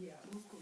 Yeah, cool.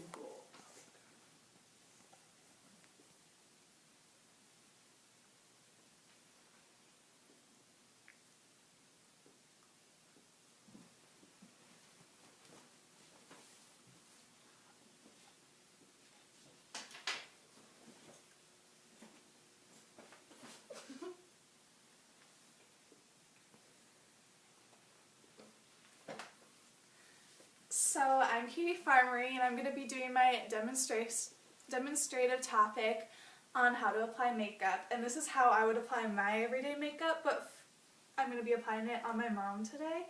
So I'm Katie Farmery, and I'm going to be doing my demonstrative topic on how to apply makeup. And this is how I would apply my everyday makeup, but I'm going to be applying it on my mom today.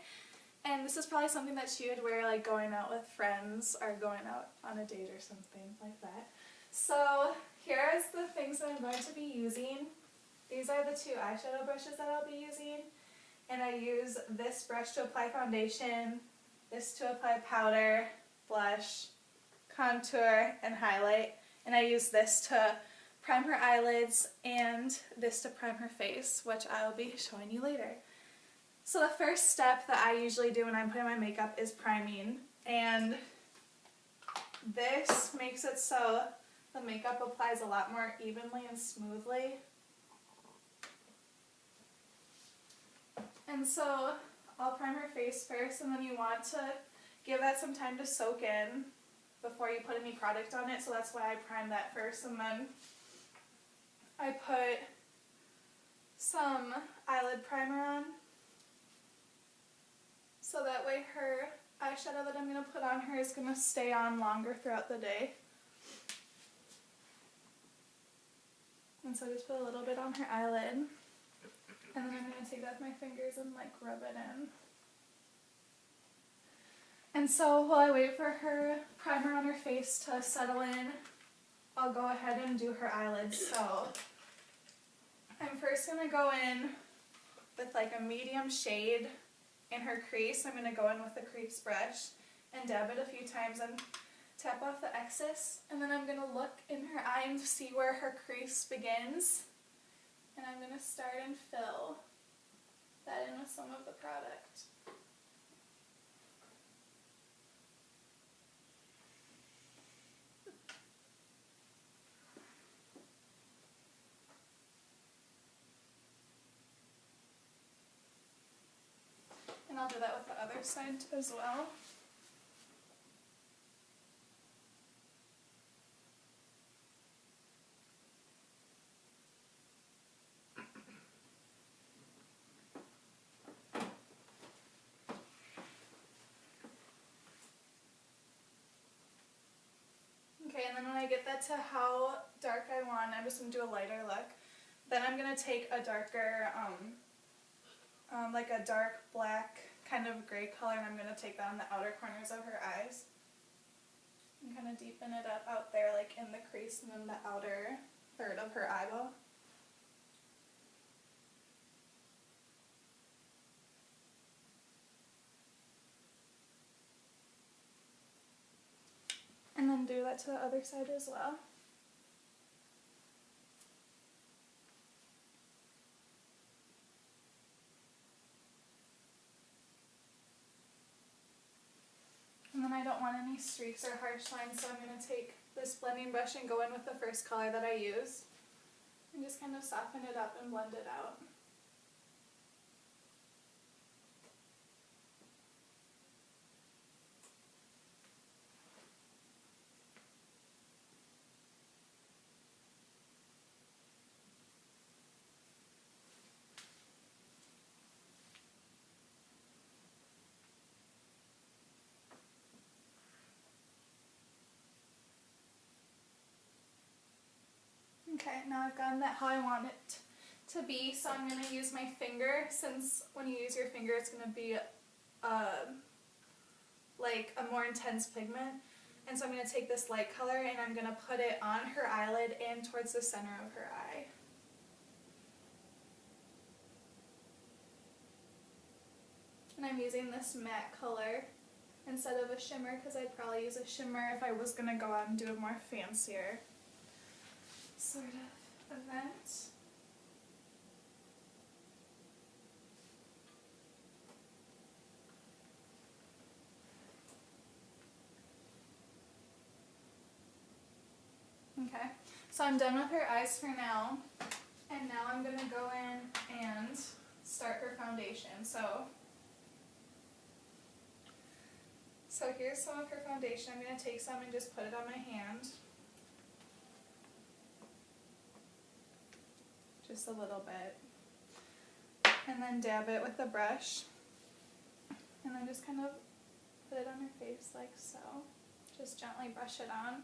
And this is probably something that she would wear like going out with friends or going out on a date or something like that. So here is the things that I'm going to be using. These are the two eyeshadow brushes that I'll be using. And I use this brush to apply foundation, this to apply powder, blush, contour, and highlight. And I use this to prime her eyelids and this to prime her face, which I'll be showing you later. So the first step that I usually do when I'm putting my makeup is priming. And this makes it so the makeup applies a lot more evenly and smoothly. And so I'll prime her face first, and then you want to give that some time to soak in before you put any product on it, so that's why I prime that first. And then I put some eyelid primer on, so that way her eyeshadow that I'm going to put on her is going to stay on longer throughout the day. And so I just put a little bit on her eyelid, and then I'm going to take that with my fingers and like rub it in. And so while I wait for her primer on her face to settle in, I'll go ahead and do her eyelids. So I'm first going to go in with like a medium shade in her crease. I'm going to go in with the crease brush and dab it a few times and tap off the excess. And then I'm going to look in her eye and see where her crease begins. And I'm going to start and fill that in with some of the product. And I'll do that with the other side as well. Okay, and then when I get that to how dark I want, I'm just going to do a lighter look. Then I'm going to take a darker, like a dark black kind of gray color, and I'm going to take that on the outer corners of her eyes. And kind of deepen it up out there, like in the crease and in the outer third of her eyeball. And then do that to the other side as well. And then I don't want any streaks or harsh lines, so I'm going to take this blending brush and go in with the first color that I used and just kind of soften it up and blend it out. Okay, now I've gotten that how I want it to be, so I'm going to use my finger, since when you use your finger it's going to be like a more intense pigment. And so I'm going to take this light color and I'm going to put it on her eyelid and towards the center of her eye. And I'm using this matte color instead of a shimmer, because I'd probably use a shimmer if I was going to go out and do a more fancier sort of event. Okay, so I'm done with her eyes for now, and now I'm going to go in and start her foundation. So here's some of her foundation. I'm going to take some and just put it on my hand. Just a little bit. And then dab it with a brush. And then just kind of put it on her face like so. Just gently brush it on.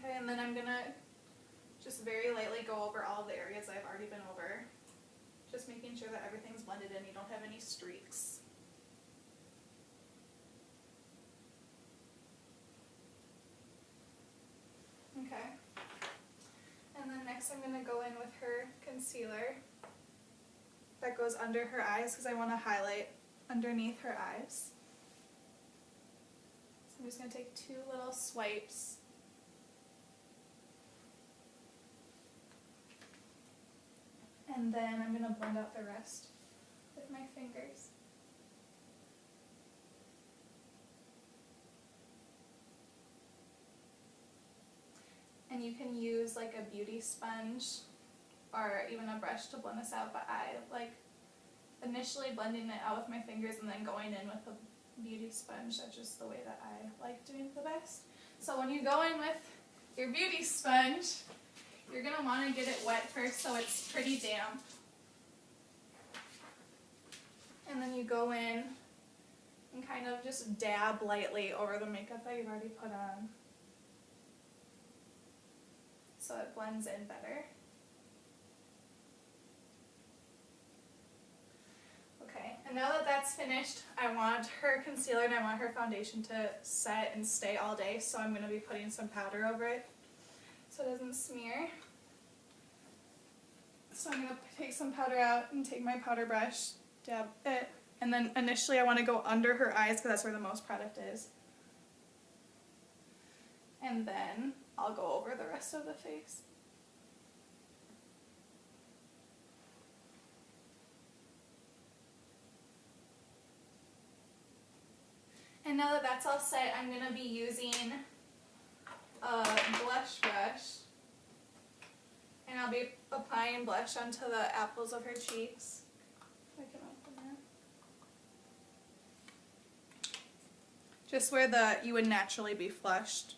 Okay, and then I'm going to just very lightly go over all of the areas I've already been over. Just making sure that everything's blended in, you don't have any streaks. Okay. And then next I'm going to go in with her concealer that goes under her eyes because I want to highlight underneath her eyes. So I'm just going to take 2 little swipes. And then I'm going to blend out the rest with my fingers. And you can use like a beauty sponge or even a brush to blend this out, but I like initially blending it out with my fingers and then going in with a beauty sponge. That's just the way that I like doing it the best. So when you go in with your beauty sponge, you're going to want to get it wet first so it's pretty damp. And then you go in and kind of just dab lightly over the makeup that you've already put on so it blends in better. Okay, and now that that's finished, I want her concealer and I want her foundation to set and stay all day, so I'm going to be putting some powder over it so it doesn't smear. So I'm going to take some powder out and take my powder brush, dab it, and then initially I want to go under her eyes because that's where the most product is. And then I'll go over the rest of the face. And now that that's all set, I'm going to be using a blush brush. And I'll be applying blush onto the apples of her cheeks. I can open it. Just where you would naturally be flushed.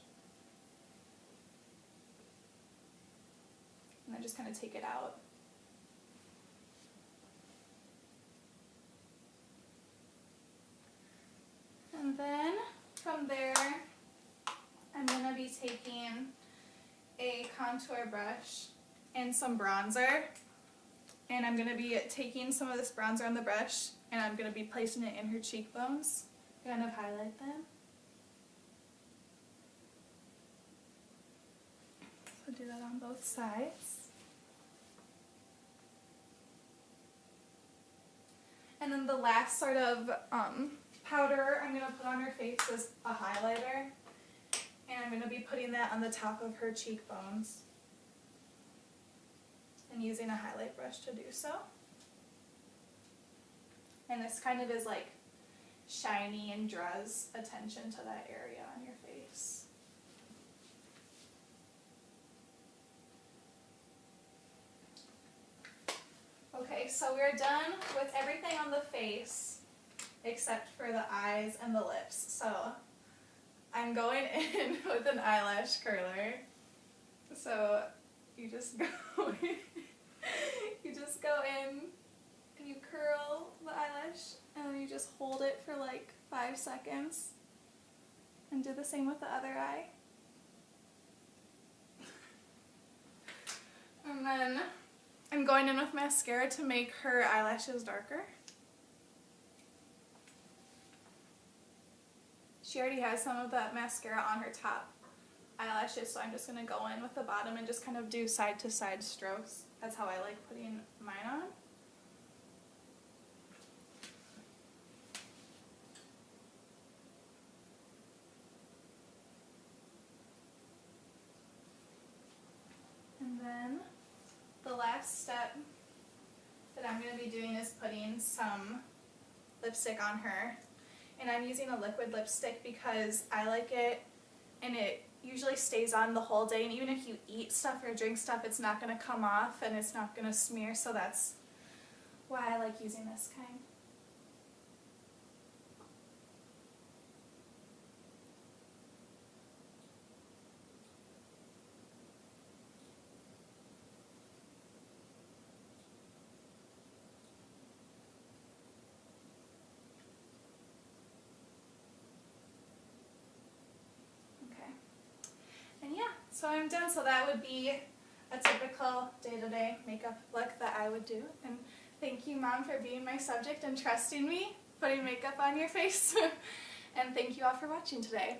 And then just kind of take it out. And then from there, I'm going to be taking a contour brush and some bronzer, and I'm going to be taking some of this bronzer on the brush and I'm going to be placing it in her cheekbones, kind of highlight them. So do that on both sides. And then the last sort of powder I'm going to put on her face is a highlighter, and I'm going to be putting that on the top of her cheekbones. And using a highlight brush to do so. And this kind of is like shiny and draws attention to that area on your face. Okay, so we're done with everything on the face except for the eyes and the lips. So I'm going in with an eyelash curler. So you just go in. You just go in and you curl the eyelash and then you just hold it for like 5 seconds and do the same with the other eye. And then I'm going in with mascara to make her eyelashes darker. She already has some of that mascara on her top eyelashes, so I'm just going to go in with the bottom and just kind of do side to side strokes. That's how I like putting mine on. last step that I'm going to be doing is putting some lipstick on her. And I'm using a liquid lipstick because I like it and it usually stays on the whole day, and even if you eat stuff or drink stuff, it's not going to come off and it's not going to smear, so that's why I like using this kind. And yeah, so I'm done. So that would be a typical day-to-day makeup look that I would do. And thank you, Mom, for being my subject and trusting me, putting makeup on your face. And thank you all for watching today.